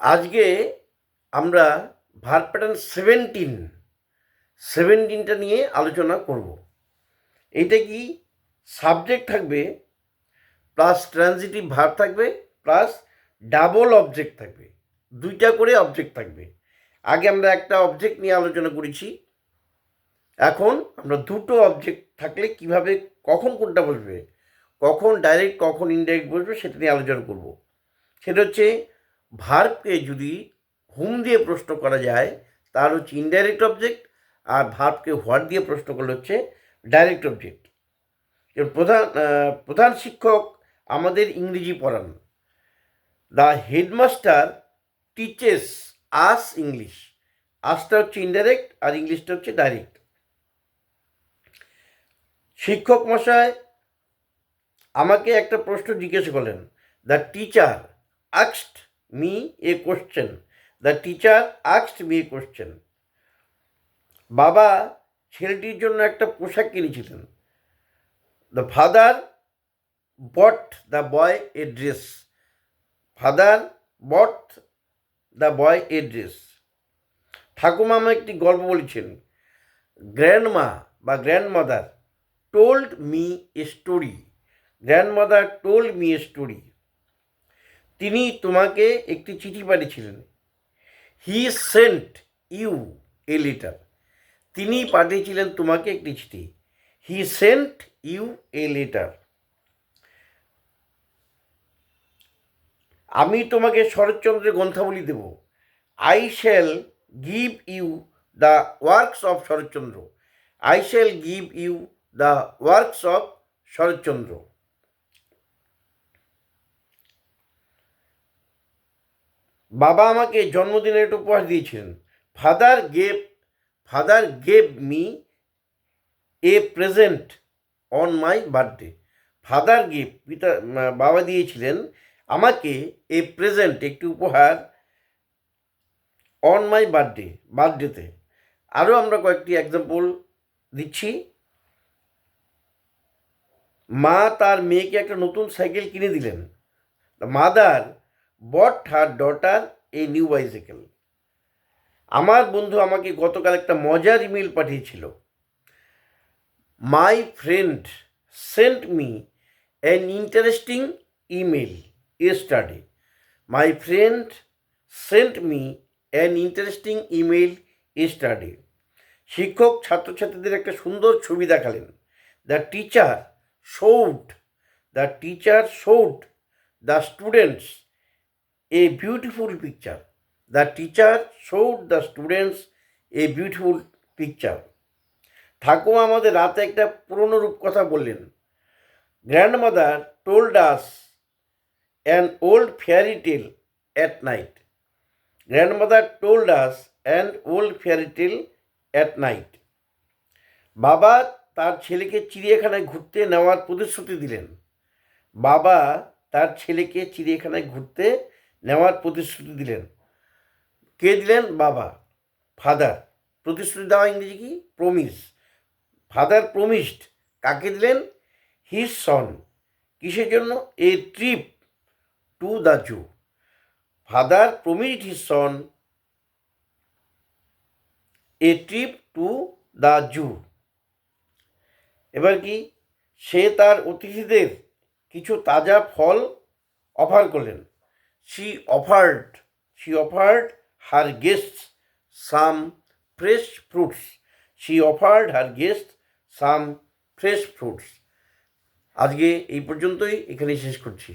আজকে আমরা verb pattern 17টা নিয়ে আলোচনা করব। এটা কি সাবজেক্ট থাকবে প্লাস ট্রানজিটিভ ভার্ব থাকবে প্লাস ডাবল অবজেক্ট থাকবে, দুইটা করে অবজেক্ট থাকবে। আগে আমরা একটা অবজেক্ট নিয়ে আলোচনা করেছি, এখন আমরা দুটো অবজেক্ট থাকলে কিভাবে কখন কোনটা বসবে, কখন ডাইরেক্ট কখন ইনডাইরেক্ট বসবে সেটা নিয়ে আলোচনা করব। সেটা হচ্ছে ভার্বকে যদি হুম দিয়ে প্রশ্ন করা যায় তার হচ্ছে ইনডাইরেক্ট অবজেক্ট, আর ভার্বকে হোয়াট দিয়ে প্রশ্ন করলে হচ্ছে ডাইরেক্ট অবজেক্ট। প্রধান শিক্ষক আমাদের ইংরেজি পড়ান। The headmaster teaches us English. আসটা হচ্ছে ইনডাইরেক্ট আর ইংলিশটা হচ্ছে ডাইরেক্ট। শিক্ষক মশাই আমাকে একটা প্রশ্ন জিজ্ঞেস করলেন। The teacher asked me a question. The teacher asked me a question. বাবা ছেলেটির জন্য একটা পোশাক কিনেছিলেন। The father bought the boy a dress. Father bought the boy a dress. ঠাকুমা আমাকে একটি গল্প বলেছেন। গ্র্যান্ডমা বা grandmother told me a story. Grandmother told me a story. তিনি তোমাকে একটি চিঠি পাঠিয়েছিলেন। He sent you a letter. তিনি পাঠিয়েছিলেন তোমাকে একটি চিঠি। He sent you a letter. আমি তোমাকে শরৎচন্দ্রের গ্রন্থাবলী দেব। I shall give you the works of Sarat Chandra. I shall give you the works of Sarat Chandra. বাবা আমাকে জন্মদিনের একটা উপহার দিয়েছিলেন। Father gave me a present on my birthday. Father gave বাবা দিয়েছিলেন আমাকে এ প্রেজেন্ট একটি উপহার অন মাই বার্থডেতে। আরও আমরা কয়েকটি এক্সাম্পল দিচ্ছি। মা তার মেয়েকে একটা নতুন সাইকেল কিনে দিলেন। The mother bought her daughter a new bicycle. আমার বন্ধু আমাকে গতকাল একটা মজার ইমেল পাঠিয়েছিল। My friend sent me an interesting email yesterday. My friend sent me an interesting email yesterday. শিক্ষক ছাত্রছাত্রীদের একটা সুন্দর ছবি দেখালেন। The teacher showed the students a beautiful picture. The teacher showed the students a beautiful picture. ঠাকুমা আমাদের রাতে একটা পুরনো রূপকথা বললেন। Grandmother told us an old fairy tale at night. Grandmother told us an old fairy tale at night. বাবা তার ছেলেকে চিড়িয়াখানায় ঘুরতে নেওয়ার প্রতিশ্রুতি দিলেন। বাবা তার ছেলেকে চিড়িয়াখানায় ঘুরতে নেওয়ার প্রতিশ্রুতি দিলেন। কে দিলেন? বাবা, ফাদার। প্রতিশ্রুতি দেওয়া ইংরেজি কি? প্রমিস। Father promised. কাকে দিলেন? His son. কিসের জন্য? A trip to the zoo. Father promised his son a trip to the zoo. এবার কি? সে তার অতিথিদের কিছু তাজা ফল অফার করলেন। She offered her guests some fresh fruits. She offered her guest some fresh fruits. আজকে এই পর্যন্তই, এখানেই শেষ করছি।